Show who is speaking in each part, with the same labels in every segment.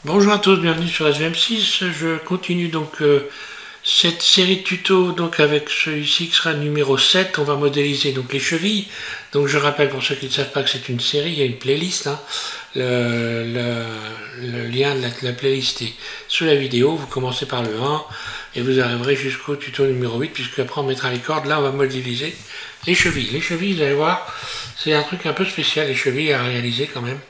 Speaker 1: Bonjour à tous, bienvenue sur SVM6. Je continue donc cette série de tutos donc avec celui-ci qui sera le numéro 7. On va modéliser donc les chevilles. Donc je rappelle pour ceux qui ne savent pas que c'est une série, il y a une playlist. Le lien de la playlist est sous la vidéo. Vous commencez par le 1 et vous arriverez jusqu'au tuto numéro 8 puisque après on mettra les cordes. Là on va modéliser les chevilles. Les chevilles, vous allez voir, c'est un truc un peu spécial, les chevilles à réaliser quand même.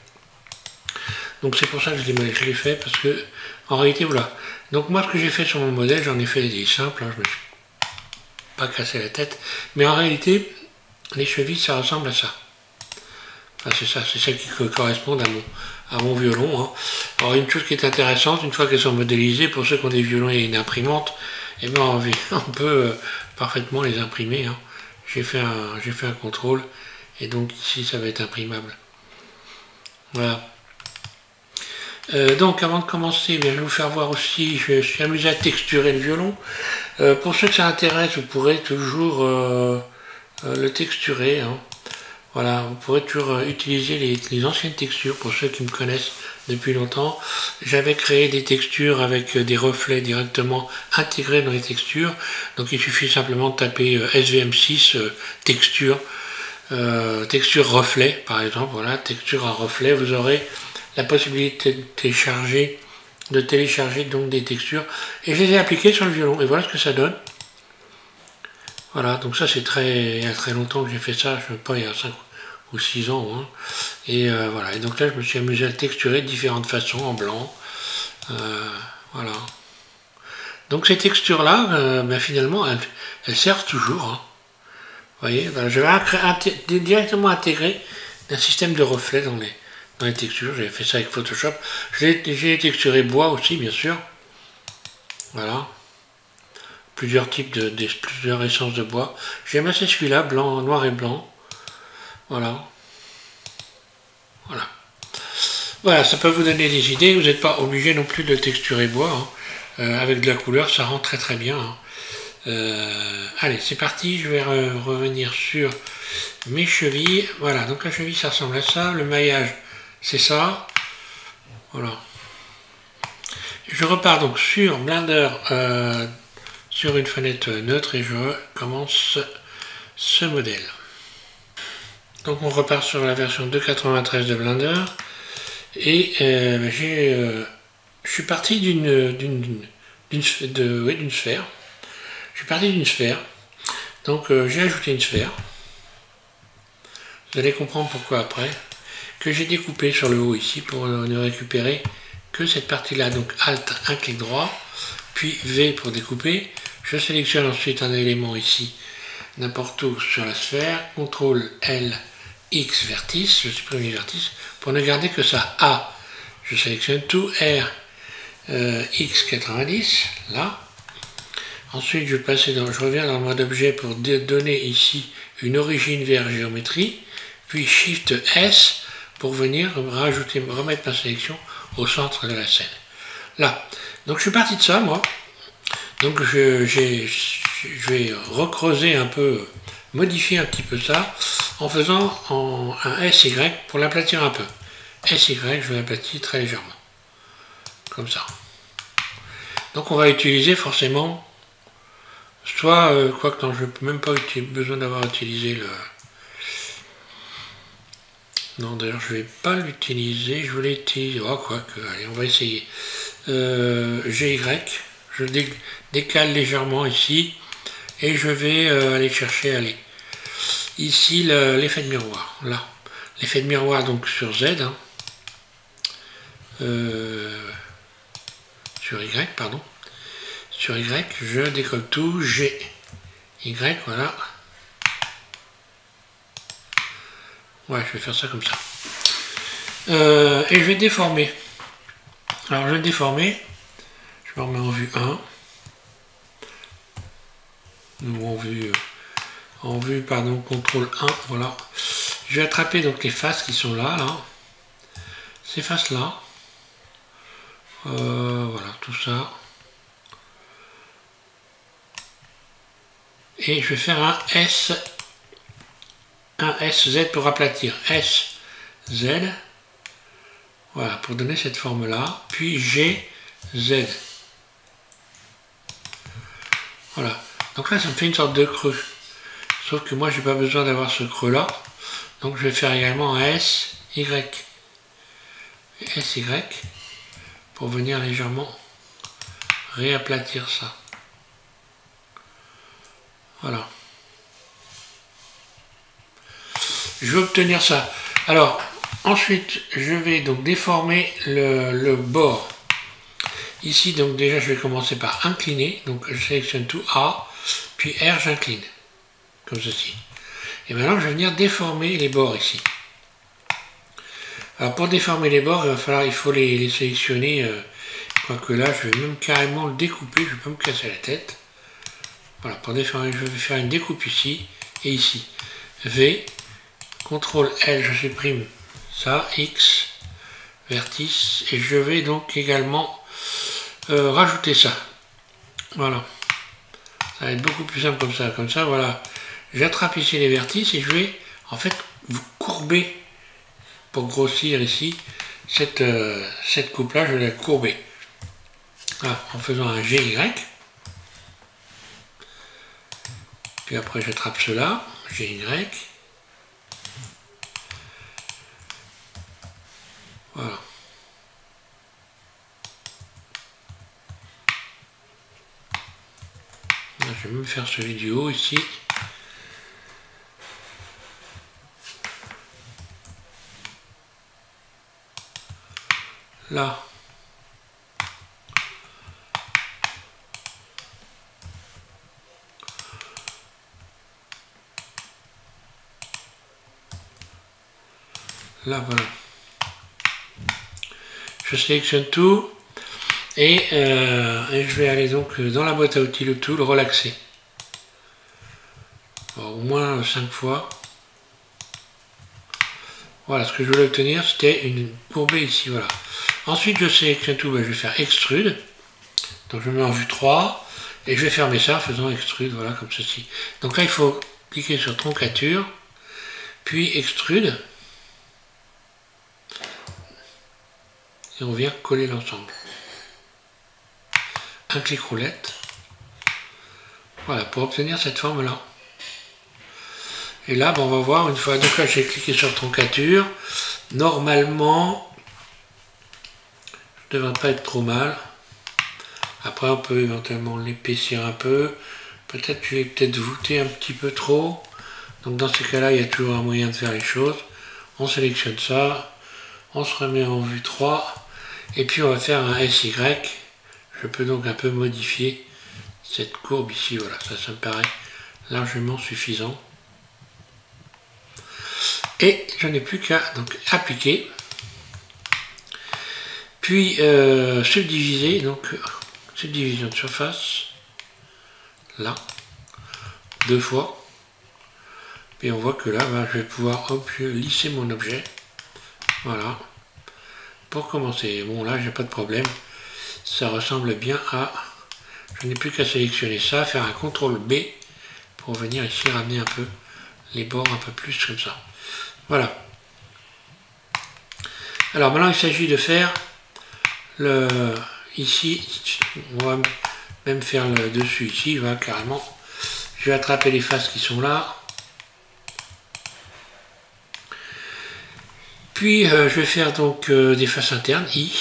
Speaker 1: Donc c'est pour ça que je l'ai fait, parce que en réalité voilà. Donc moi ce que j'ai fait sur mon modèle, j'en ai fait des simples, je me suis pas cassé la tête, mais en réalité les chevilles ça ressemble à ça. Enfin c'est ça qui correspond à mon violon. Alors une chose qui est intéressante, une fois qu'elles sont modélisées, pour ceux qui ont des violons et une imprimante, et bien on peut parfaitement les imprimer. J'ai fait un contrôle, et donc ici ça va être imprimable. Voilà. Donc avant de commencer, je vais vous faire voir aussi, je suis amusé à texturer le violon. Pour ceux que ça intéresse, vous pourrez toujours le texturer. Voilà, vous pourrez toujours utiliser les anciennes textures. Pour ceux qui me connaissent depuis longtemps, j'avais créé des textures avec des reflets directement intégrés dans les textures. Donc il suffit simplement de taper SVM6 texture, texture reflet par exemple. Voilà, texture à reflet, vous aurez la possibilité de télécharger donc des textures, et je les ai appliquées sur le violon, et voilà ce que ça donne. Voilà, donc ça c'est il y a très longtemps que j'ai fait ça, je ne sais pas, il y a 5 ou 6 ans, et voilà, et donc là je me suis amusé à le texturer de différentes façons, en blanc, voilà. Donc ces textures là, finalement elles servent toujours, vous voyez, voilà, je vais directement intégrer un système de reflets dans les textures. J'ai fait ça avec Photoshop. J'ai texturé bois aussi, bien sûr. Voilà. Plusieurs types plusieurs essences de bois. J'aime assez celui-là, blanc, noir et blanc. Voilà. Voilà. Voilà, ça peut vous donner des idées. Vous n'êtes pas obligé non plus de texturer bois. Avec de la couleur, ça rend très très bien. Allez, c'est parti. Je vais revenir sur mes chevilles. Voilà, donc la cheville, ça ressemble à ça. Le maillage, c'est ça. Voilà. Je repars donc sur Blender, sur une fenêtre neutre, et je commence ce modèle. Donc on repart sur la version 2.93 de Blender, et je suis parti d'une sphère. Je suis parti d'une sphère. Donc j'ai ajouté une sphère. Vous allez comprendre pourquoi après. Que j'ai découpé sur le haut ici pour ne récupérer que cette partie-là. Donc Alt, un clic droit, puis V pour découper. Je sélectionne ensuite un élément ici, n'importe où sur la sphère. CTRL L, X vertice, je supprime les vertices pour ne garder que ça. A, je sélectionne tout. R, X 90, là. Ensuite, je reviens dans le mode objet pour donner ici une origine vers géométrie, puis Shift S pour venir remettre ma sélection au centre de la scène. Là. Donc je suis parti de ça, moi. Donc je vais recreuser un peu, modifier un petit peu ça, en faisant un SY pour l'aplatir un peu. SY, je l'aplatis très légèrement. Comme ça. Donc on va utiliser forcément, soit, quoique non, je n'ai même pas besoin d'avoir utilisé le... Non, d'ailleurs, je ne vais pas l'utiliser. Je voulais utiliser... Oh, quoique, allez, on va essayer. GY, je décale légèrement ici, et je vais aller chercher, ici, l'effet de miroir. Là. L'effet de miroir, donc, sur Z. Sur Y, pardon. Sur Y, je décolle tout. G. Y, voilà. Ouais, je vais faire ça comme ça. Et je vais déformer. Alors je vais déformer. Je me remets en vue 1. Ou en vue, pardon, CTRL 1, voilà. Je vais attraper donc les faces qui sont là. Ces faces-là. Voilà, tout ça. Et je vais faire un SZ pour aplatir. SZ. Voilà, pour donner cette forme-là. Puis G, Z. Voilà. Donc là, ça me fait une sorte de creux. Sauf que moi, j'ai pas besoin d'avoir ce creux-là. Donc je vais faire également un S, Y. S, Y. Pour venir légèrement réaplatir ça. Voilà. Je vais obtenir ça. Alors, ensuite, je vais donc déformer le bord. Ici, donc déjà, je vais commencer par incliner. Donc, je sélectionne tout A, puis R, j'incline. Comme ceci. Et maintenant, je vais venir déformer les bords ici. Alors, pour déformer les bords, il faut les sélectionner. Quoique là, je vais même carrément le découper. Je ne vais pas me casser la tête. Voilà, pour déformer, je vais faire une découpe ici et ici. V, CTRL L, je supprime ça, X, vertice, et je vais donc également rajouter ça. Voilà. Ça va être beaucoup plus simple comme ça. Comme ça, voilà. J'attrape ici les vertices et je vais en fait vous courber pour grossir ici cette coupe-là, je vais la courber. Voilà, en faisant un GY. Puis après, j'attrape cela, GY. Voilà. Là, je vais même faire celui du haut ici. Là. Là, voilà. Je sélectionne tout et je vais aller donc dans la boîte à outils le tool, relaxer. Alors, au moins 5 fois. Voilà, ce que je voulais obtenir, c'était une courbée ici, voilà. Ensuite, je sélectionne tout, je vais faire extrude. Donc je mets en vue 3 et je vais fermer ça en faisant extrude, voilà, comme ceci. Donc là, il faut cliquer sur troncature, puis extrude. Et on vient coller l'ensemble. Un clic roulette. Voilà, pour obtenir cette forme-là. Et là, on va voir une fois. Donc là, j'ai cliqué sur troncature. Normalement, ça ne devrait pas être trop mal. Après, on peut éventuellement l'épaissir un peu. Peut-être que je vais peut-être voûter un petit peu trop. Donc dans ces cas-là, il y a toujours un moyen de faire les choses. On sélectionne ça. On se remet en vue 3. Et puis on va faire un SY. Je peux donc un peu modifier cette courbe ici. Voilà, ça me paraît largement suffisant. Et je n'ai plus qu'à donc appliquer. Puis subdiviser, donc subdivision de surface. Là. 2 fois. Et on voit que là, je vais pouvoir lisser mon objet. Voilà. Pour commencer, bon là j'ai pas de problème, ça ressemble bien à, je n'ai plus qu'à sélectionner ça, faire un CTRL B pour venir ici ramener un peu les bords un peu plus comme ça. Voilà. Alors maintenant il s'agit de faire ici, on va même faire le dessus ici, voilà, carrément. Je vais attraper les faces qui sont là. Puis je vais faire donc des faces internes, I,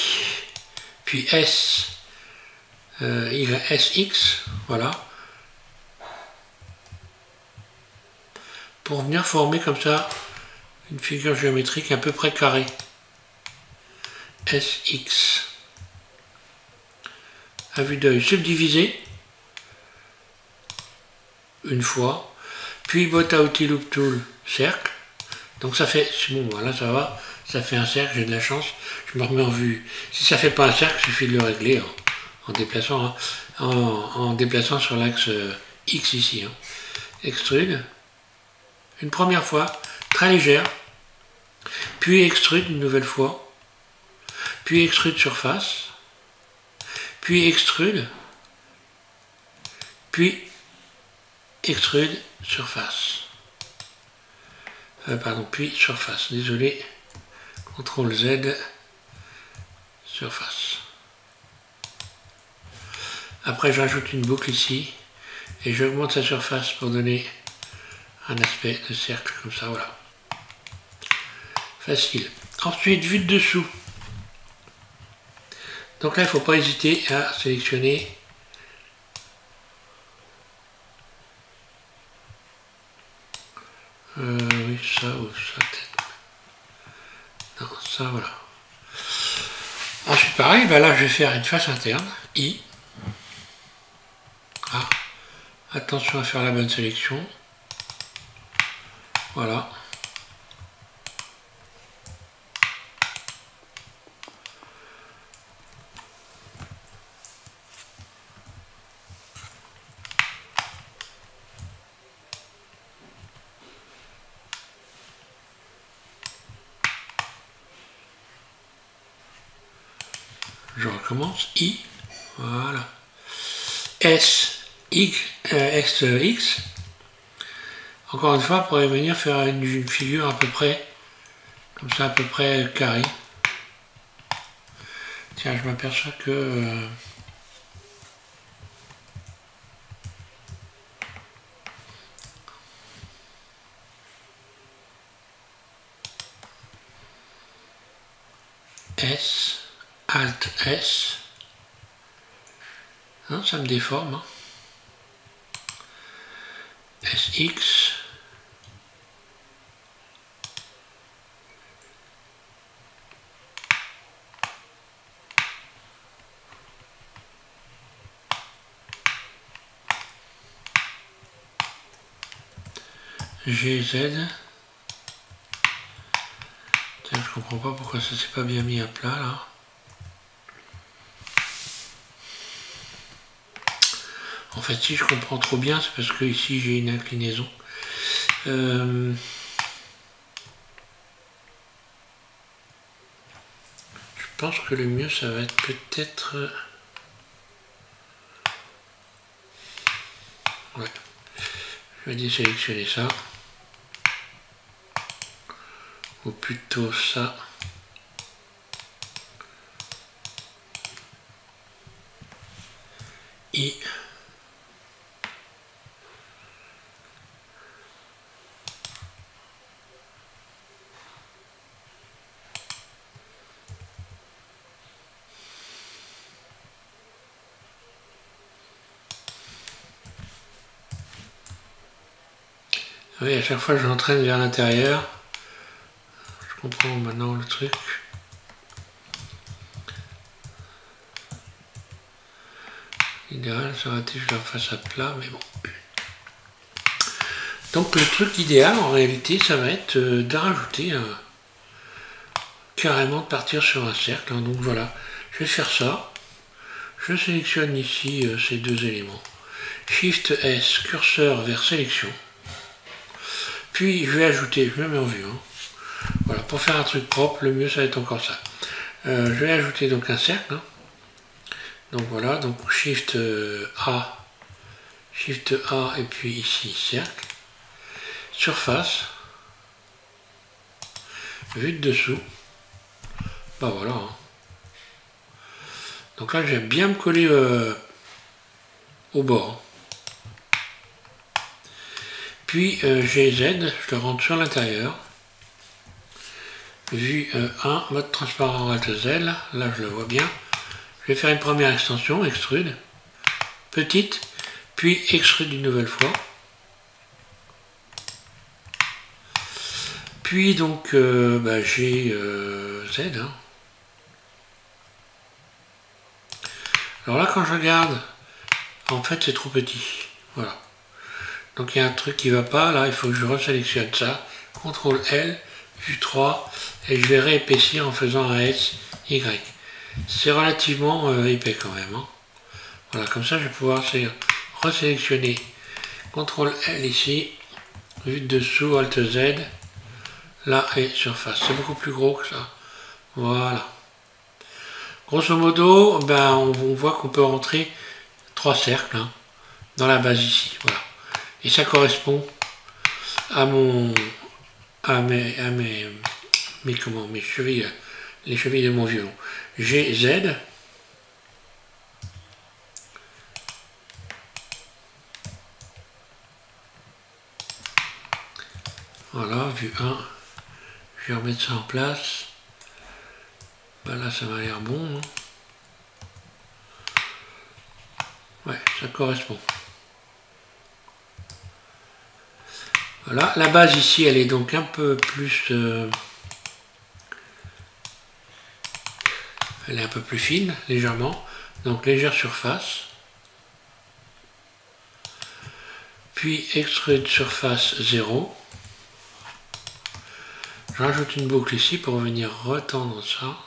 Speaker 1: puis S, SX, voilà, pour venir former comme ça une figure géométrique à peu près carrée. SX, à vue d'œil, subdivisé, une fois, puis boîte à outils loop tool, cercle. Donc ça fait, bon voilà, ça va, ça fait un cercle, j'ai de la chance, je me remets en vue. Si ça fait pas un cercle, il suffit de le régler en déplaçant, hein, en déplaçant sur l'axe X ici. Hein. Extrude, une première fois, très légère, puis extrude une nouvelle fois, puis extrude surface, puis extrude, puis extrude surface. Pardon, puis surface, désolé, CTRL Z, surface. Après j'ajoute une boucle ici et j'augmente sa surface pour donner un aspect de cercle comme ça, voilà. Facile. Ensuite, vue de dessous. Donc là, il ne faut pas hésiter à sélectionner oui, ça ou ça peut-être. Non, ça, voilà. Ensuite, pareil, ben là, je vais faire une face interne, I. Ah, attention à faire la bonne sélection. Voilà. Je recommence, I, voilà. S, X, encore une fois, pour venir faire une figure à peu près, comme ça, à peu près carrée. Tiens, je m'aperçois que... S, Alt S, non, ça me déforme, hein. SX, GZ. Tiens, je comprends pas pourquoi ça s'est pas bien mis à plat là. En fait, si je comprends trop bien, c'est parce que ici j'ai une inclinaison. Je pense que le mieux, ça va être peut-être... Ouais. Je vais désélectionner ça. Ou plutôt ça. I. Oui, à chaque fois je l'entraîne vers l'intérieur. Je comprends maintenant le truc. L'idéal serait que je la fasse à plat, mais bon. Donc le truc idéal en réalité, ça va être de rajouter carrément de partir sur un cercle. Hein. Donc voilà, je vais faire ça. Je sélectionne ici ces deux éléments. Shift S, curseur vers sélection. Puis je vais ajouter, je me mets en vue. Hein. Voilà, pour faire un truc propre, le mieux ça va être encore ça. Je vais ajouter donc un cercle. Hein. Donc voilà, donc Shift A, et puis ici cercle. Surface. Vue de dessous. Bah voilà. Hein. Donc là, je vais bien me coller au bord. Puis GZ, je le rentre sur l'intérieur. Vue 1, mode transparent Alt Z, là je le vois bien. Je vais faire une première extension, extrude, petite, puis extrude une nouvelle fois. Puis donc GZ. Hein. Alors là, quand je regarde, en fait c'est trop petit. Voilà. Donc il y a un truc qui ne va pas, là il faut que je resélectionne ça. CTRL L, vue 3, et je vais réépaissir en faisant un S, Y. C'est relativement épais quand même. Hein. Voilà, comme ça je vais pouvoir resélectionner CTRL L ici, vue de dessous, Alt Z, là et surface. C'est beaucoup plus gros que ça. Voilà. Grosso modo, ben, on voit qu'on peut rentrer 3 cercles hein, dans la base ici. Voilà. Et ça correspond à mes chevilles, les chevilles de mon violon. GZ. Voilà, vue 1. Je vais remettre ça en place. Ben là, ça m'a l'air bon. Hein. Ouais, ça correspond. Voilà, la base ici, elle est donc un peu plus... elle est un peu plus fine, légèrement. Donc légère surface. Puis extrude surface 0. Je rajoute une boucle ici pour venir retendre ça.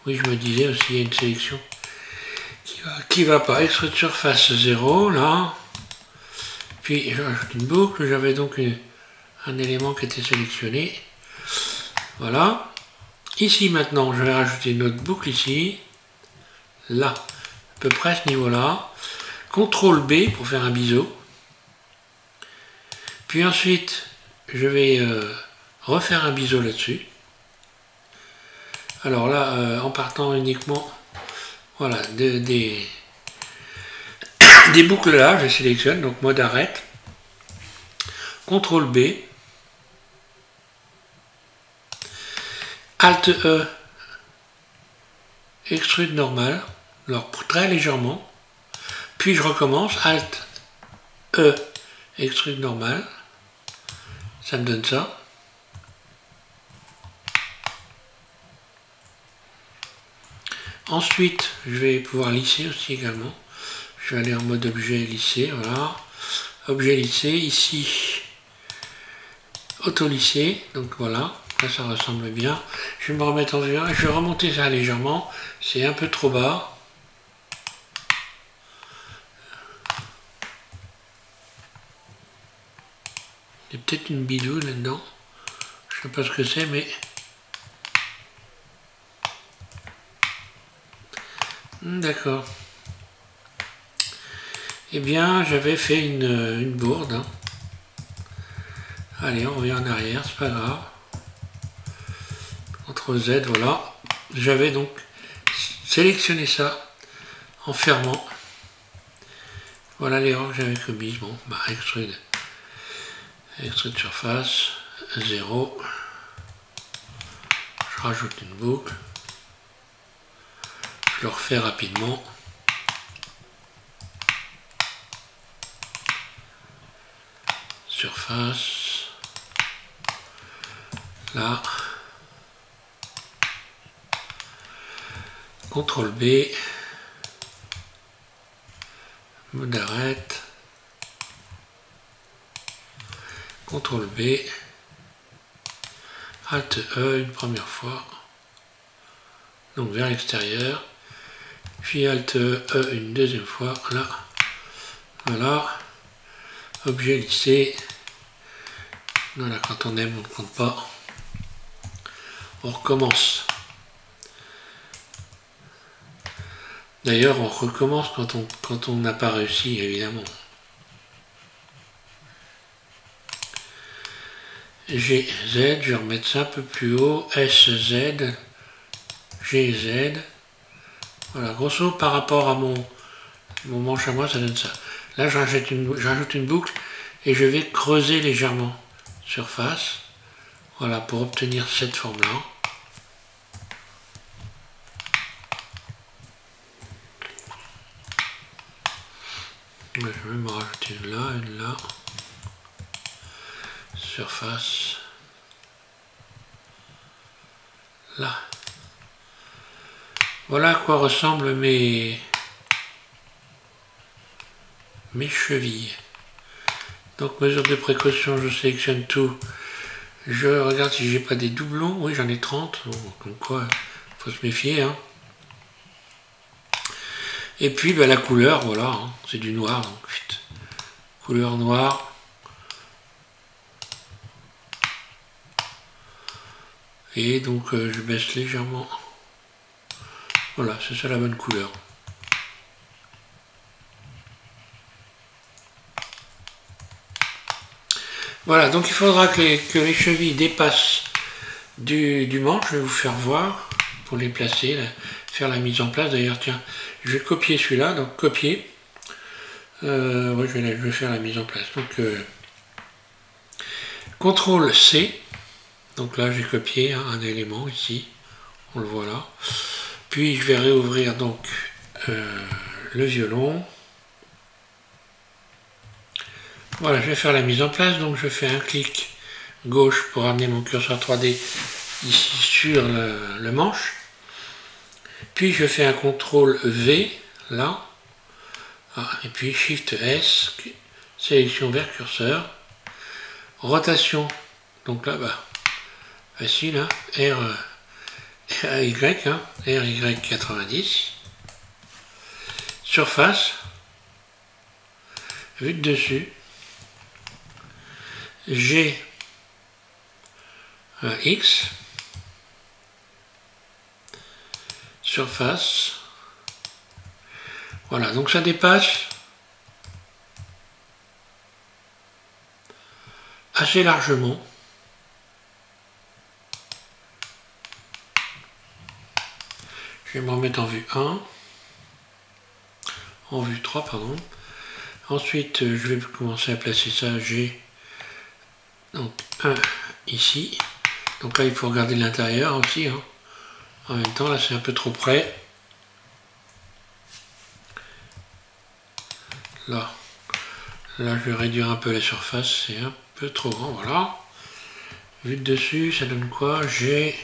Speaker 1: Oui, je me disais aussi, il y a une sélection qui va pas. Extrude surface 0, là. Puis je rajoute une boucle. J'avais donc un élément qui était sélectionné. Voilà. Ici maintenant, je vais rajouter une autre boucle ici. Là. À peu près à ce niveau-là. CTRL B pour faire un biseau. Puis ensuite, je vais refaire un biseau là-dessus. Alors là, en partant uniquement, voilà, des boucles là, je sélectionne, donc mode arrête. CTRL B. Alt E. Extrude normal. Alors très légèrement. Puis je recommence. Alt E. Extrude normal. Ça me donne ça. Ensuite, je vais pouvoir lisser aussi également. Je vais aller en mode objet lisser, voilà. Objet lissé, ici, auto-lissé, donc voilà, là ça ressemble bien. Je vais me remettre en vue 1, je vais remonter ça légèrement, c'est un peu trop bas. Il y a peut-être une bidouille là-dedans, je sais pas ce que c'est, mais... D'accord. Eh bien, j'avais fait une bourde. Hein. Allez, on revient en arrière, c'est pas grave. CTRL Z, voilà. J'avais donc sélectionné ça en fermant. Voilà l'erreur que j'avais commise. Bon, bah, extrude surface, 0. Je rajoute une boucle. Je le refais rapidement. Surface. Là. CTRL B. Mode arrête. CTRL B. Alt E une première fois. Donc vers l'extérieur. Puis Alt E une deuxième fois. Là. Voilà. Objet lissé. Voilà, quand on aime, on ne compte pas. On recommence. D'ailleurs, on recommence quand on n'a pas réussi, évidemment. GZ, je vais remettre ça un peu plus haut. SZ, GZ. Voilà, grosso par rapport à mon manche à moi, ça donne ça. Là, j'ajoute une boucle et je vais creuser légèrement surface. Voilà, pour obtenir cette forme-là. Je vais même rajouter une là. Surface. Là. Voilà à quoi ressemblent mes chevilles. Donc mesure de précaution, je sélectionne tout. Je regarde si j'ai pas des doublons. Oui, j'en ai 30. Bon, comme quoi, faut se méfier. Hein. Et puis ben, la couleur, voilà, hein, c'est du noir. Donc, couleur noire. Et donc je baisse légèrement. Voilà, c'est ça la bonne couleur. Voilà, donc il faudra que les chevilles dépassent du manche. Je vais vous faire voir pour les placer, là, faire la mise en place. D'ailleurs, tiens, je vais copier celui-là, donc copier. Ouais, je vais faire la mise en place. Donc, CTRL C. Donc là, j'ai copié un élément ici. On le voit là. Puis, je vais réouvrir donc le violon. Voilà, je vais faire la mise en place. Donc, je fais un clic gauche pour amener mon curseur 3D ici sur le manche. Puis, je fais un CTRL V là. Ah, et puis Shift S, sélection vers curseur, rotation, donc là, bah, facile, hein, RY, hein, RY 90, surface, vue de dessus, G, X, surface, voilà, donc ça dépasse assez largement. Je vais me remettre en vue 1, en vue 3, pardon. Ensuite, je vais commencer à placer ça, G, donc 1 ici. Donc là, il faut regarder l'intérieur aussi, hein. En même temps, là, c'est un peu trop près. Là, je vais réduire un peu la surface, c'est un peu trop grand, voilà. Vue de dessus, ça donne quoi? GX.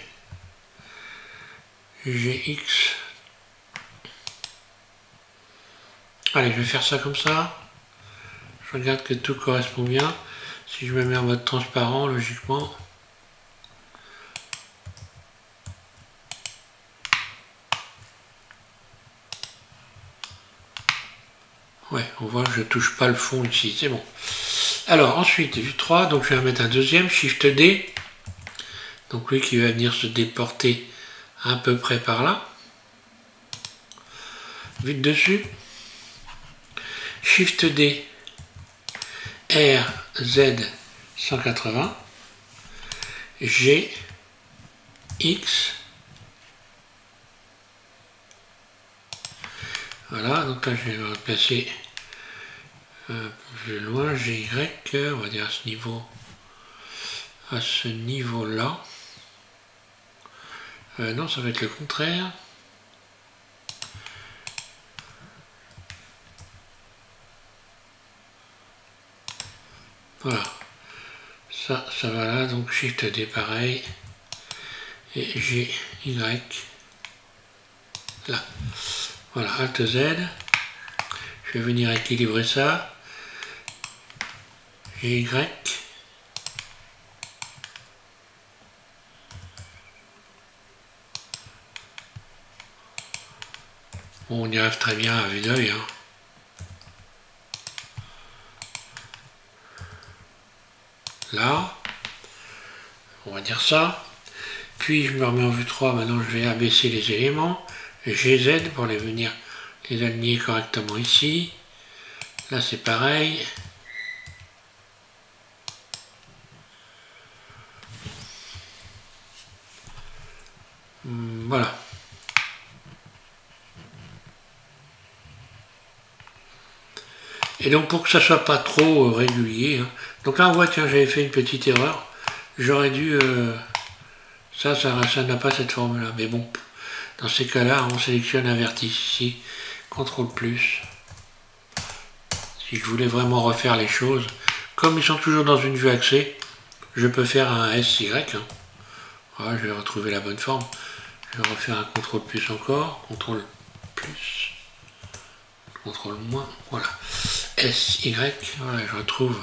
Speaker 1: Allez, je vais faire ça comme ça. Je regarde que tout correspond bien. Si je me mets en mode transparent, logiquement. Ouais, on voit que je touche pas le fond ici, c'est bon. Alors, ensuite, vue 3, donc je vais mettre un deuxième, Shift D. Donc lui qui va venir se déporter à peu près par là. Vue de dessus. Shift D. R, Z, 180. G, X. Voilà, donc là je vais me placer plus loin, GY, on va dire à ce niveau-là. Non, ça va être le contraire. Voilà. Ça va là, donc Shift D pareil. Et G, Y. Là. Voilà, Alt Z. Je vais venir équilibrer ça. G, Y. Bon, on y arrive très bien à vue d'œil, hein. Là, on va dire ça. Puis je me remets en vue 3, maintenant je vais abaisser les éléments. GZ pour les venir les aligner correctement ici. Là c'est pareil. Voilà. Et donc pour que ça soit pas trop régulier, hein. Donc là on voit, tiens, j'avais fait une petite erreur. J'aurais dû... ça n'a pas cette forme-là. Mais bon, dans ces cas-là, on sélectionne un vertice ici. CTRL+. Si je voulais vraiment refaire les choses, comme ils sont toujours dans une vue axée, je peux faire un SY. Hein. Voilà, je vais retrouver la bonne forme. Je vais refaire un CTRL+ encore. CTRL+. CTRL-, voilà. SY, voilà, je retrouve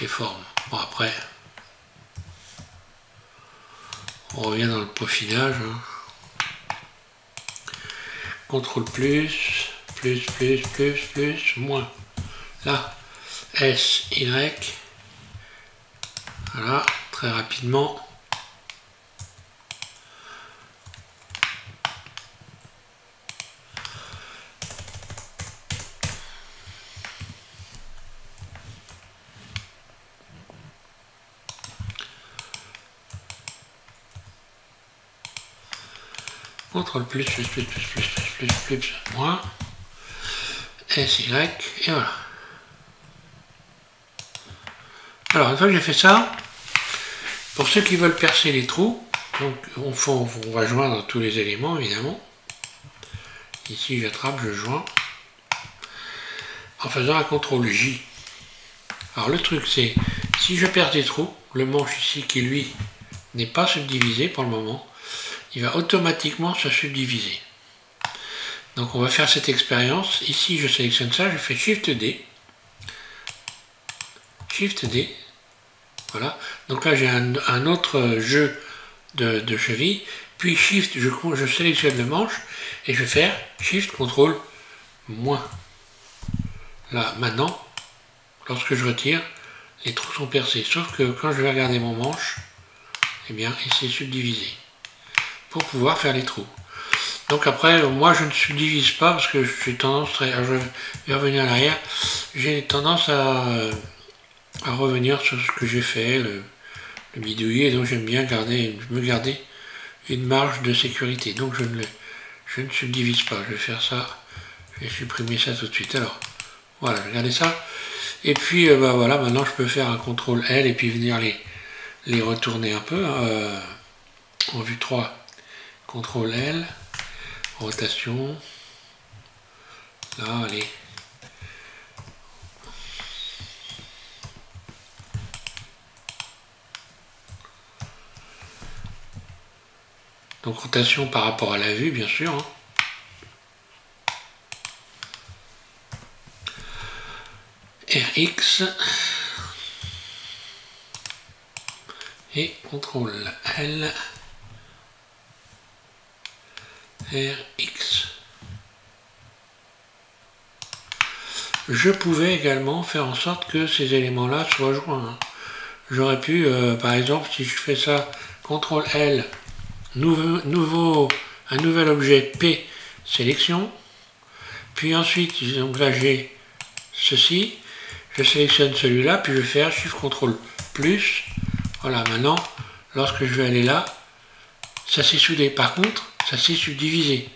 Speaker 1: les formes. Bon, après, on revient dans le peaufinage. Hein. CTRL+, moins. Là, SY. Voilà, très rapidement. CTRL plus, moins, SY, et voilà. Alors, une fois que j'ai fait ça, pour ceux qui veulent percer les trous, donc on va joindre tous les éléments, évidemment. Ici, j'attrape, je joins, en faisant un CTRL J. Alors, le truc, c'est, si je perce des trous, le manche ici, qui lui, n'est pas subdivisé pour le moment, il va automatiquement se subdiviser. Donc on va faire cette expérience. Ici je sélectionne ça, je fais Shift D. Shift D. Voilà. Donc là j'ai un autre jeu de cheville. Puis Shift, je sélectionne le manche et je vais faire Shift CTRL moins. Là maintenant, lorsque je retire, les trous sont percés. Sauf que quand je vais regarder mon manche, eh bien il s'est subdivisé. Pour pouvoir faire les trous. Donc après, moi je ne subdivise pas parce que j'ai tendance, je vais revenir en arrière, j'ai tendance à revenir sur ce que j'ai fait, le bidouiller, donc j'aime bien me garder une marge de sécurité. Donc je ne subdivise pas, je vais faire ça, je vais supprimer ça tout de suite. Alors, voilà, regardez ça. Et puis, bah voilà, maintenant je peux faire un CTRL L et puis venir les retourner un peu, en vue 3. CTRL L, rotation, là, allez. Donc rotation par rapport à la vue, bien sûr. Hein. RX et CTRL L. RX. Je pouvais également faire en sorte que ces éléments-là soient joints. J'aurais pu, par exemple, si je fais ça, CTRL L, un nouvel objet P, sélection, puis ensuite, donc là j'ai ceci, je sélectionne celui-là, puis je vais faire Shift CTRL plus, voilà, maintenant, lorsque je vais aller là, ça s'est soudé. Par contre, ça s'est subdivisé.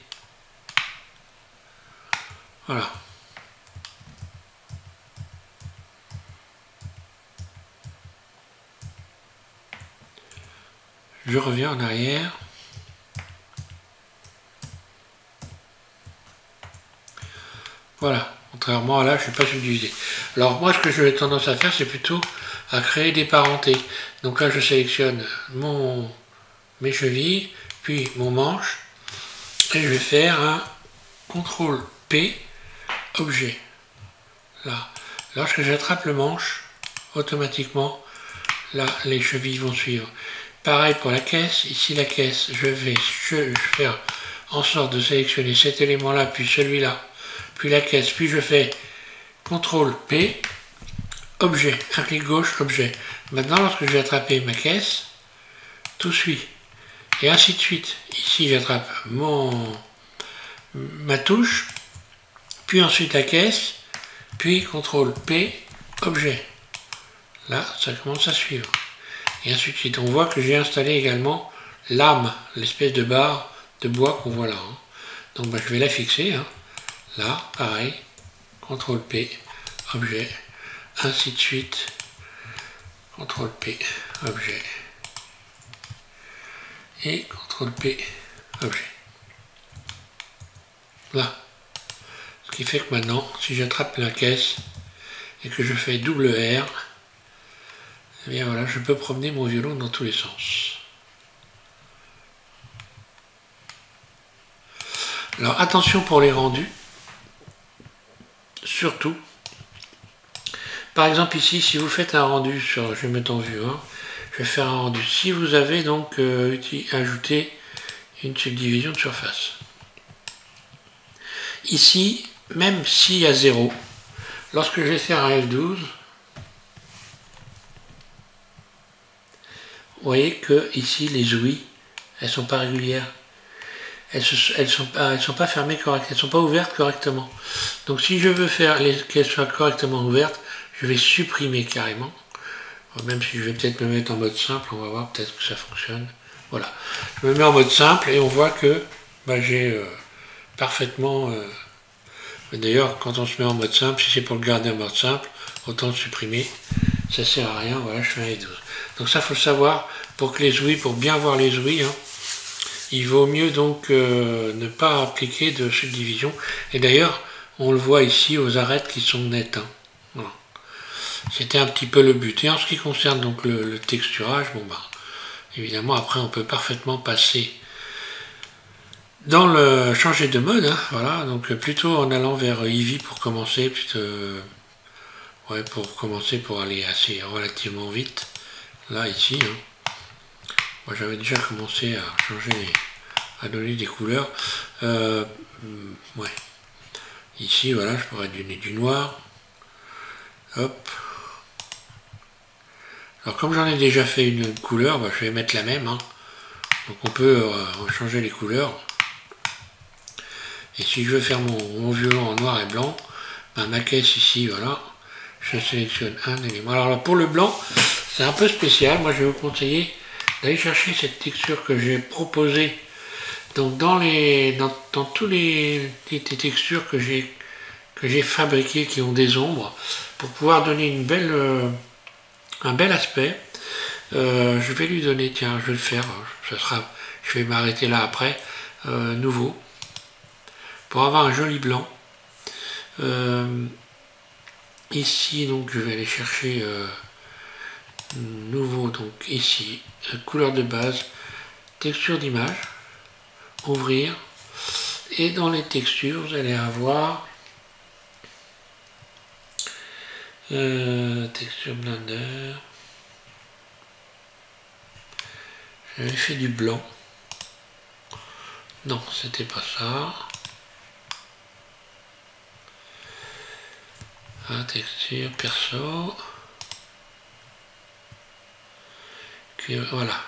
Speaker 1: Voilà. Je reviens en arrière. Voilà. Contrairement à là, je ne suis pas subdivisé. Alors moi, ce que j'ai tendance à faire, c'est plutôt à créer des parentés. Donc là, je sélectionne mes chevilles, puis mon manche, et je vais faire un CTRL P, objet. Là. Lorsque j'attrape le manche, automatiquement, là, les chevilles vont suivre. Pareil pour la caisse. Ici, la caisse, je vais faire en sorte de sélectionner cet élément-là, puis celui-là, puis la caisse, puis je fais CTRL P, objet, un clic gauche, objet. Maintenant, lorsque je vais attraper ma caisse, tout suit. Et ainsi de suite. Ici, j'attrape ma touche, puis ensuite la caisse, puis CTRL P, objet. Là, ça commence à suivre. Et ainsi de suite. On voit que j'ai installé également lame, l'espèce de barre de bois qu'on voit là. Hein. Donc bah, je vais la fixer. Hein. Là, pareil. CTRL P, objet. Ainsi de suite. CTRL P, objet. Et CTRL P, objet. Là. Ce qui fait que maintenant, si j'attrape la caisse et que je fais double R, eh bien voilà, je peux promener mon violon dans tous les sens. Alors attention pour les rendus, surtout. Par exemple ici, si vous faites un rendu sur, je vais mettre en vue 1, je vais faire un rendu. Si vous avez donc ajouté une subdivision de surface. Ici, même s'il y a 0, lorsque je vais faire un F12, vous voyez que ici les ouïes, elles sont pas régulières. Elles sont pas fermées correctement, elles sont pas ouvertes correctement. Donc si je veux faire qu'elles soient correctement ouvertes, je vais supprimer carrément. Même si je vais peut-être me mettre en mode simple, on va voir peut-être que ça fonctionne. Voilà. Je me mets en mode simple et on voit que bah, j'ai parfaitement... D'ailleurs, quand on se met en mode simple, si c'est pour le garder en mode simple, autant le supprimer. Ça sert à rien, voilà, je fais 1 et 12. Donc ça, faut le savoir, pour que les ouïes, pour bien voir les ouïes, hein, il vaut mieux donc ne pas appliquer de subdivision. Et d'ailleurs, on le voit ici aux arêtes qui sont nettes. Hein. Voilà. C'était un petit peu le but. Et en ce qui concerne donc le texturage, bon bah, évidemment, après, on peut parfaitement passer dans le changer de mode, hein, voilà, donc plutôt en allant vers Eevee pour commencer, plutôt, ouais, pour commencer, pour aller assez relativement vite, là, ici, hein. Moi j'avais déjà commencé à changer, à donner des couleurs, ouais, ici, voilà, je pourrais donner du noir, hop, alors comme j'en ai déjà fait une couleur, bah, je vais mettre la même, hein. Donc on peut changer les couleurs. Et si je veux faire mon violon en noir et blanc, ben ma caisse ici, voilà, je sélectionne un élément. Alors là, pour le blanc, c'est un peu spécial. Moi, je vais vous conseiller d'aller chercher cette texture que j'ai proposée. Donc dans tous les textures que j'ai fabriquées qui ont des ombres, pour pouvoir donner un bel aspect, je vais lui donner, tiens, je vais le faire, je vais m'arrêter là après, nouveau. Pour avoir un joli blanc, ici donc je vais aller chercher nouveau, donc ici, couleur de base, texture d'image, ouvrir, et dans les textures vous allez avoir texture Blender, j'avais fait du blanc, non c'était pas ça. Texture, perso. Voilà.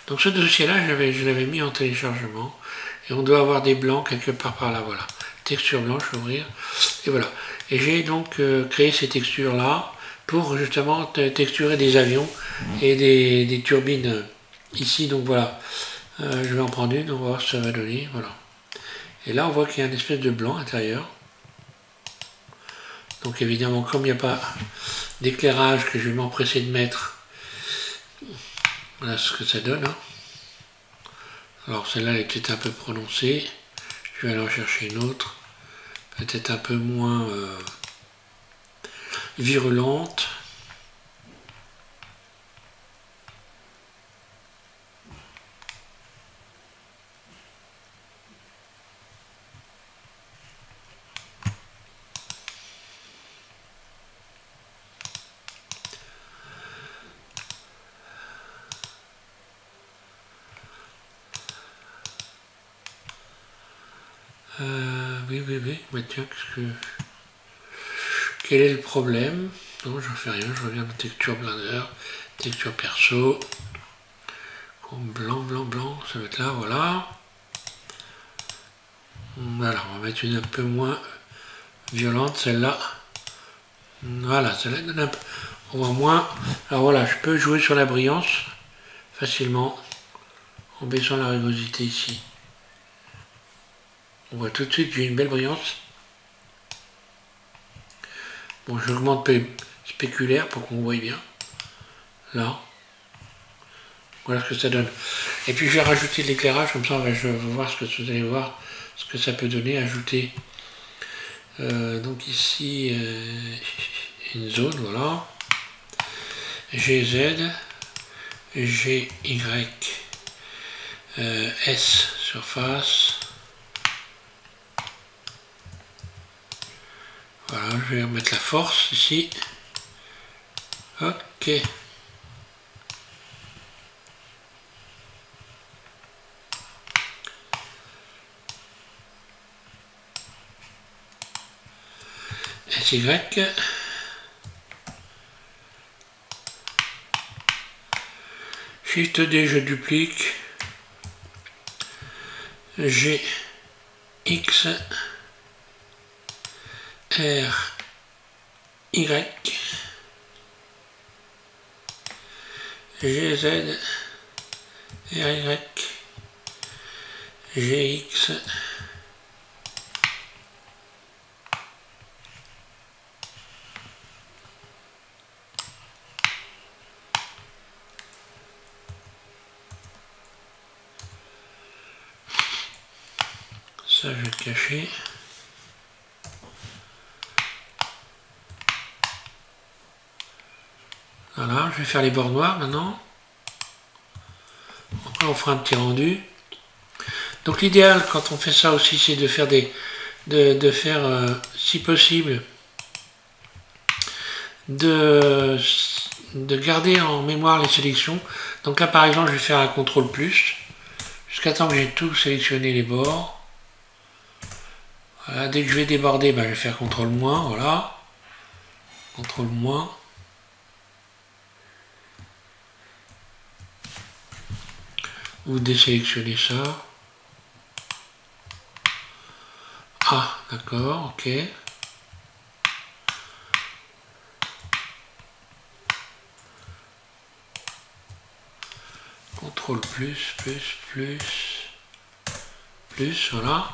Speaker 1: Donc ce dossier-là, je l'avais mis en téléchargement. Et on doit avoir des blancs quelque part par là. Voilà. Texture blanche, ouvrir. Et voilà. Et j'ai donc créé ces textures-là pour justement texturer des avions et des turbines ici. Donc voilà. Je vais en prendre une, on va voir ce que ça va donner. Voilà. Et là, on voit qu'il y a une espèce de blanc intérieur. Donc évidemment, comme il n'y a pas d'éclairage que je vais m'empresser de mettre, voilà ce que ça donne. Hein. Alors celle-là, elle est peut-être un peu prononcée. Je vais aller en chercher une autre, peut-être un peu moins virulente. Oui, mais tiens, quel est le problème? Non, j'en fais rien, je reviens dans texture Blender, texture perso, blanc, ça va être là, voilà. Voilà, on va mettre une un peu moins violente, celle-là. Voilà, celle-là donne un peu, on voit moins. Alors voilà, je peux jouer sur la brillance facilement en baissant la rugosité ici. On voit tout de suite que j'ai une belle brillance. Bon, j'augmente spéculaire pour qu'on voit bien. Là. Voilà ce que ça donne. Et puis je vais rajouter de l'éclairage, comme ça je vais voir ce que vous allez voir, ce que ça peut donner. Ajouter donc ici une zone, voilà. GZ, GY, S surface. Voilà, je vais remettre la force ici. Ok. SY. Shift D, je duplique. G, X, R, Y, GZ, RY, GX. Ça, je vais le cacher. Voilà, je vais faire les bords noirs maintenant. Après, on fera un petit rendu. Donc l'idéal quand on fait ça aussi, c'est de faire si possible, de garder en mémoire les sélections. Donc là par exemple, je vais faire un CTRL plus, jusqu'à temps que j'ai tout sélectionné les bords. Voilà, dès que je vais déborder, ben, je vais faire CTRL moins, voilà. CTRL moins. Vous désélectionnez ça. Ah, d'accord, ok. CTRL plus, voilà.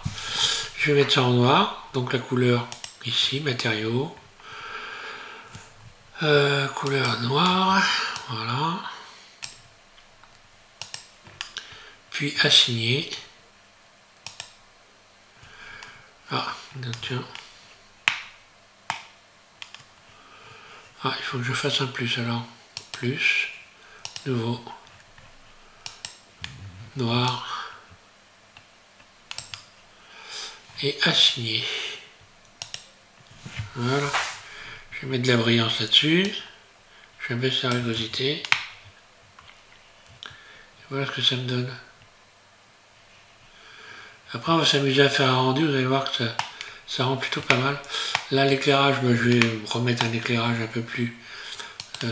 Speaker 1: Je vais mettre ça en noir, donc la couleur ici, matériaux. Couleur noire, voilà. Puis assigner. Ah, tiens. Ah, il faut que je fasse un plus alors. Plus, nouveau, noir. Et assigner. Voilà. Je vais mettre de la brillance là-dessus. Je vais baisser la rugosité. Voilà ce que ça me donne. Après, on va s'amuser à faire un rendu. Vous allez voir que ça rend plutôt pas mal. Là, l'éclairage, je vais remettre un éclairage un peu plus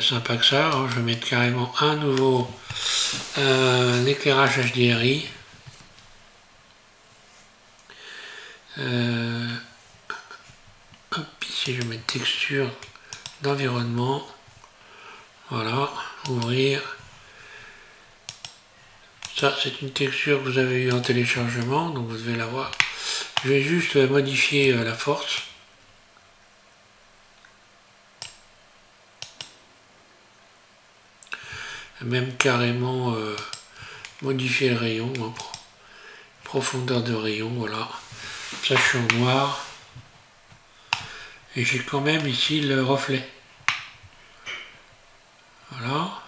Speaker 1: sympa que ça. Alors, je vais mettre carrément un nouveau éclairage HDRI. Hop, ici, je vais mettre texture d'environnement. Voilà, ouvrir. Ça, c'est une texture que vous avez eue en téléchargement, donc vous devez la voir. Je vais juste modifier la force. Même carrément modifier le rayon, hein, profondeur de rayon, voilà. Ça, je suis en noir. Et j'ai quand même ici le reflet. Voilà.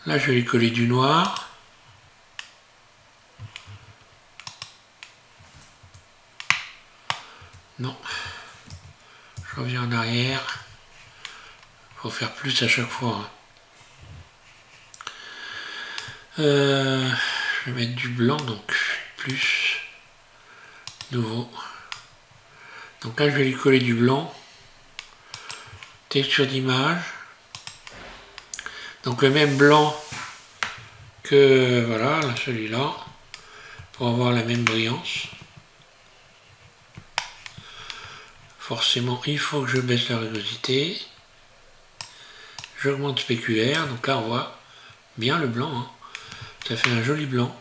Speaker 1: Là, je vais lui coller du noir. Non. Je reviens en arrière. Il faut faire plus à chaque fois. Hein. Je vais mettre du blanc, donc plus. Nouveau. Donc là, je vais lui coller du blanc. Texture d'image. Donc le même blanc que voilà, celui-là, pour avoir la même brillance. Forcément, il faut que je baisse la rugosité. J'augmente spéculaire, donc là on voit bien le blanc. Hein. Ça fait un joli blanc.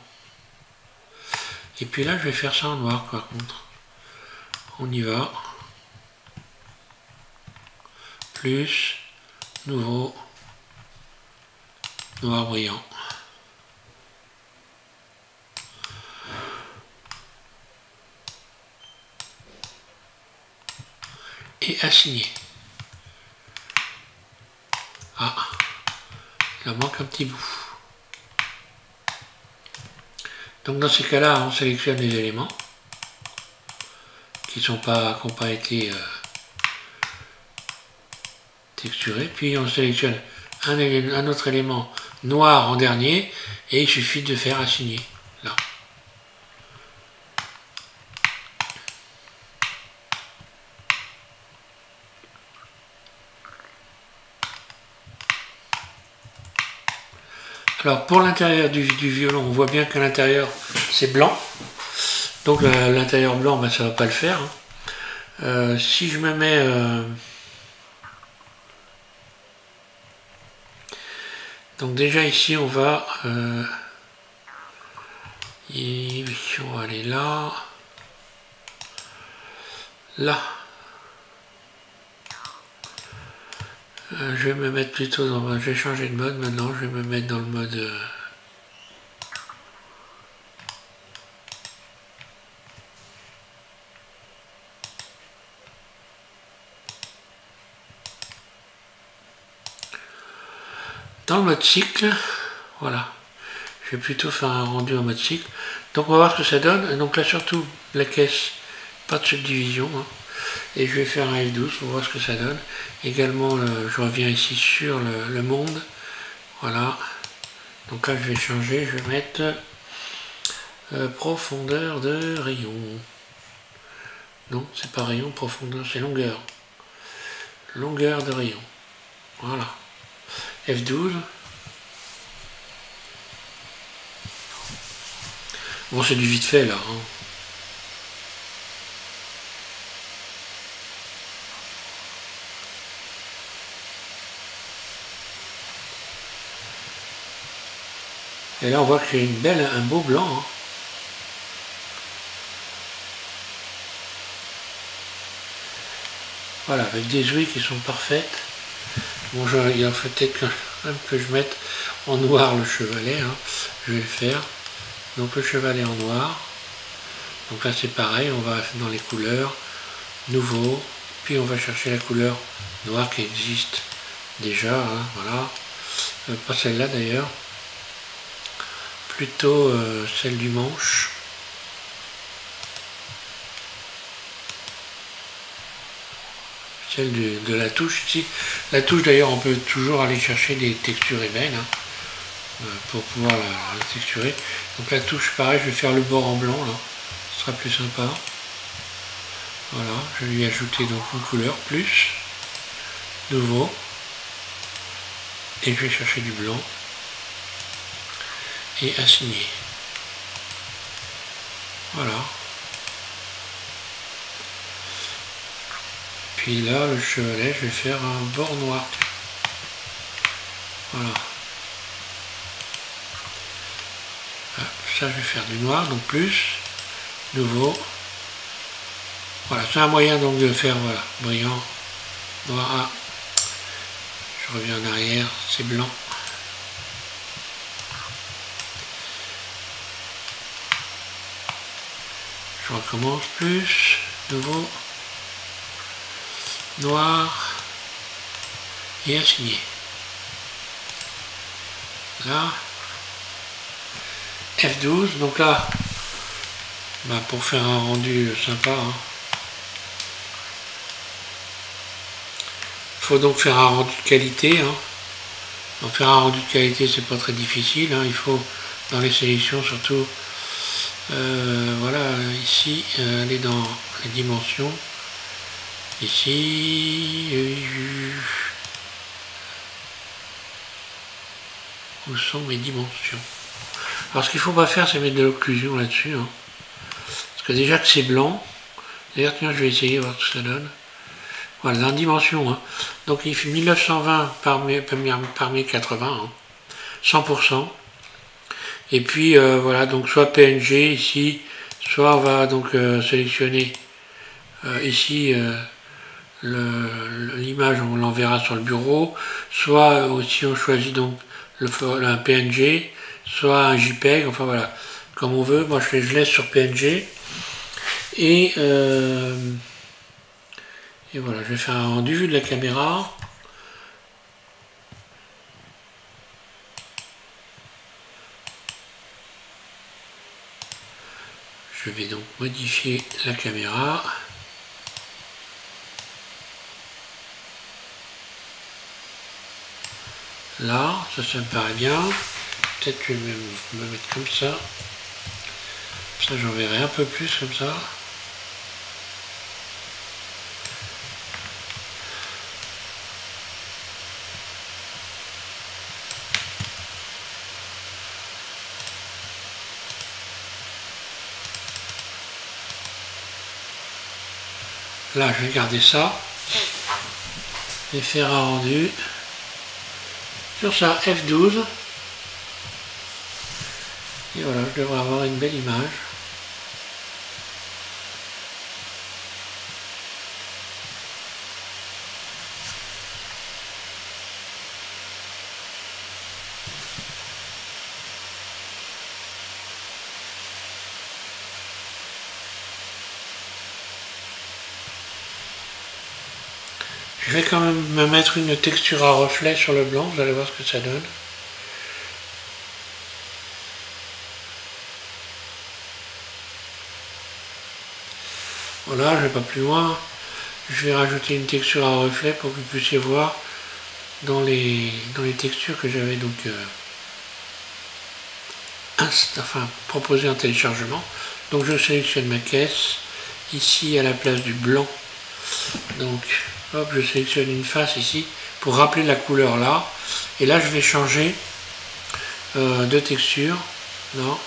Speaker 1: Et puis là, je vais faire ça en noir par contre. On y va. Plus, nouveau, noir brillant. Et assigner. Ah, il en manque un petit bout. Donc dans ces cas-là, on sélectionne les éléments qui n'ont pas été texturés. Puis on sélectionne un autre élément noir en dernier et il suffit de faire assigner. Là. Alors pour l'intérieur du violon, on voit bien qu'à l'intérieur c'est blanc. Donc l'intérieur blanc, ben, ça va pas le faire. Si je me mets... donc déjà ici on va... on va aller là. Là. Je vais me mettre plutôt dans... Je vais changer de mode maintenant, je vais me mettre dans le mode... dans le mode cycle, voilà. Je vais plutôt faire un rendu en mode cycle. Donc on va voir ce que ça donne. Donc là surtout la caisse, pas de subdivision. Hein. Et je vais faire un F12 pour voir ce que ça donne. Également, je reviens ici sur le monde. Voilà. Donc là je vais changer, je vais mettre profondeur de rayon. Non, c'est pas rayon, profondeur, c'est longueur. Longueur de rayon. Voilà. F12. Bon, c'est du vite fait là. Hein. Et là, on voit que j'ai un beau blanc. Hein. Voilà, avec des ouïes qui sont parfaites. Bon, il en faut peut-être que je mette en noir le chevalet. Hein. Je vais le faire. Donc le chevalet en noir. Donc là, c'est pareil. On va dans les couleurs. Nouveau. Puis on va chercher la couleur noire qui existe déjà. Hein, voilà. Pas celle-là d'ailleurs. Plutôt celle du manche. Celle de la touche ici. La touche d'ailleurs, on peut toujours aller chercher des textures ébènes hein, pour pouvoir la texturer. Donc la touche, pareil, je vais faire le bord en blanc là. Ce sera plus sympa. Voilà, je vais lui ajouter donc une couleur plus. Nouveau. Et je vais chercher du blanc. Et assigner. Voilà. Puis là, le chevalet, je vais faire un bord noir. Voilà. Ça, je vais faire du noir, donc plus, nouveau. Voilà, c'est un moyen donc de faire, voilà, brillant, noir. Ah, je reviens en arrière, c'est blanc. Je recommence, plus, nouveau. Noir et assigné. Là, F12, donc là, bah pour faire un rendu sympa, hein, faut donc faire un rendu de qualité. Hein. Donc faire un rendu de qualité, c'est pas très difficile. Hein. Il faut, dans les sélections surtout, voilà, ici, aller dans les dimensions. Ici, où sont mes dimensions? Alors ce qu'il ne faut pas faire, c'est mettre de l'occlusion là-dessus. Hein. Parce que déjà que c'est blanc, d'ailleurs tiens, je vais essayer voir ce que ça donne. Voilà, dans la dimension. Hein. Donc il fait 1920 par 1080, hein, 100%. Et puis voilà, donc soit PNG ici, soit on va donc sélectionner ici l'image, on l'enverra sur le bureau, soit aussi on choisit donc un PNG, soit un JPEG, enfin voilà, comme on veut. Moi je laisse sur PNG et voilà, je vais faire un rendu vue de la caméra. Je vais donc modifier la caméra. Là, ça me paraît bien. Peut-être que je vais me mettre comme ça. Ça, j'en verrai un peu plus comme ça. Là, je vais garder ça. Et faire un rendu sur ça, F12. Et voilà, je devrais avoir une belle image. Je vais quand même me mettre une texture à reflet sur le blanc, vous allez voir ce que ça donne. Voilà, je vais pas plus loin. Je vais rajouter une texture à reflet pour que vous puissiez voir dans les textures que j'avais donc proposées en téléchargement. Donc je sélectionne ma caisse, ici à la place du blanc. Donc hop, je sélectionne une face ici pour rappeler la couleur là. Et là je vais changer de texture. Non.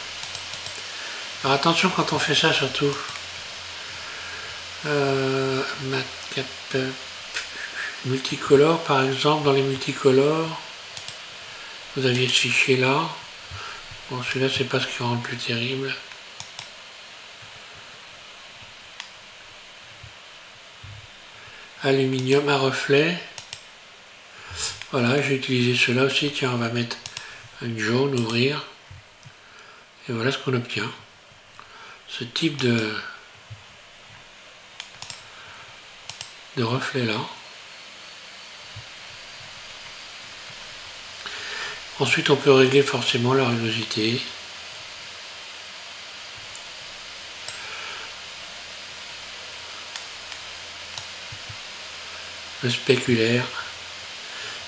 Speaker 1: Alors attention quand on fait ça surtout. Multicolore par exemple, dans les multicolores vous aviez ce fichier là. Bon, celui-là c'est pas ce qui rend le plus terrible. Aluminium à reflet. Voilà, j'ai utilisé cela aussi. Tiens, on va mettre un jaune, ouvrir. Et voilà ce qu'on obtient. Ce type de reflet là. Ensuite on peut régler forcément la rugosité. Le spéculaire.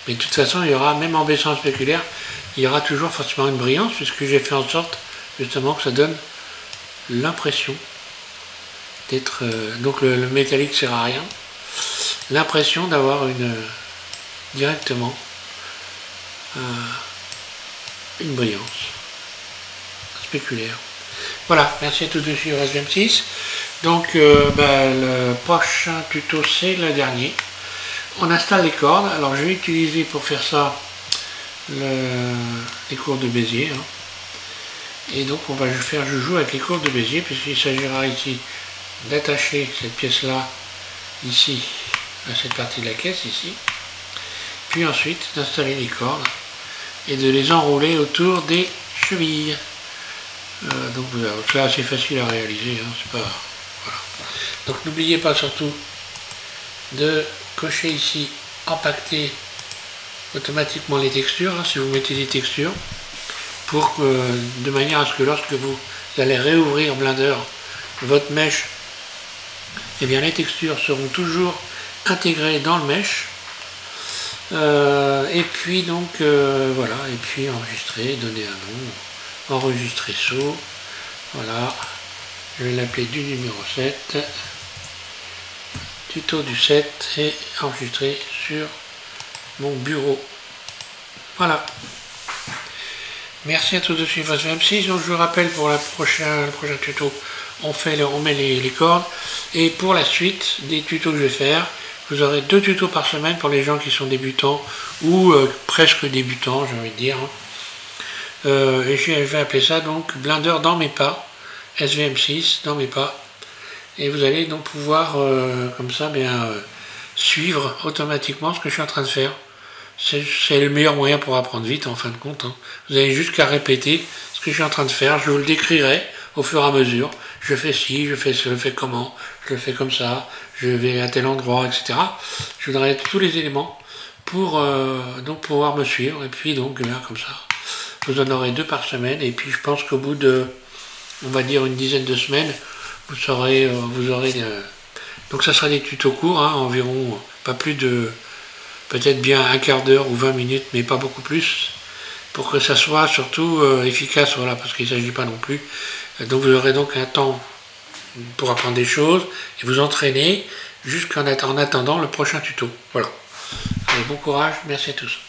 Speaker 1: Mais de toute façon il y aura, même en baissant le spéculaire, il y aura toujours forcément une brillance puisque j'ai fait en sorte justement que ça donne l'impression d'être... donc le métallique sert à rien. L'impression d'avoir directement une brillance spéculaire. Voilà, merci à tous de suivre SVM6. Donc le prochain tuto c'est le dernier. On installe les cordes. Alors je vais utiliser pour faire ça les courbes de Bézier. Hein. Et donc on va faire joujou avec les courbes de Bézier puisqu'il s'agira ici d'attacher cette pièce là ici à cette partie de la caisse ici, puis ensuite d'installer les cordes et de les enrouler autour des chevilles. Donc c'est assez facile à réaliser, hein, c'est pas... Voilà. Donc n'oubliez pas surtout de cocher ici impacter automatiquement les textures, hein, si vous mettez des textures, pour de manière à ce que lorsque vous allez réouvrir Blender votre mèche, et bien les textures seront toujours intégrées dans le mesh. Et puis donc voilà, et puis enregistrer, donner un nom, enregistrer saut, voilà, je vais l'appeler du numéro 7, tuto du 7 et enregistrer sur mon bureau. Voilà. Merci à tous de suivre SVM6. Donc je vous rappelle pour le prochain tuto, on met les cordes. Et pour la suite des tutos que je vais faire, vous aurez 2 tutos par semaine pour les gens qui sont débutants ou presque débutants, j'ai envie de dire. Et je vais appeler ça donc Blender dans mes pas, SVM6 dans mes pas. Et vous allez donc pouvoir comme ça suivre automatiquement ce que je suis en train de faire. C'est le meilleur moyen pour apprendre vite en fin de compte. Hein. Vous avez juste qu'à répéter ce que je suis en train de faire. Je vous le décrirai au fur et à mesure. Je fais ci, je le fais comment, je le fais comme ça, je vais à tel endroit, etc. Je vous donnerai tous les éléments pour donc pouvoir me suivre. Et puis donc comme ça, vous en aurez 2 par semaine. Et puis je pense qu'au bout de, on va dire une dizaine de semaines, vous aurez donc ça sera des tutos courts, hein, environ pas plus de peut-être bien un quart d'heure ou 20 minutes, mais pas beaucoup plus, pour que ça soit surtout efficace, voilà, parce qu'il ne s'agit pas non plus. Donc vous aurez donc un temps pour apprendre des choses et vous entraîner jusqu'en attendant le prochain tuto. Voilà. Allez, bon courage, merci à tous.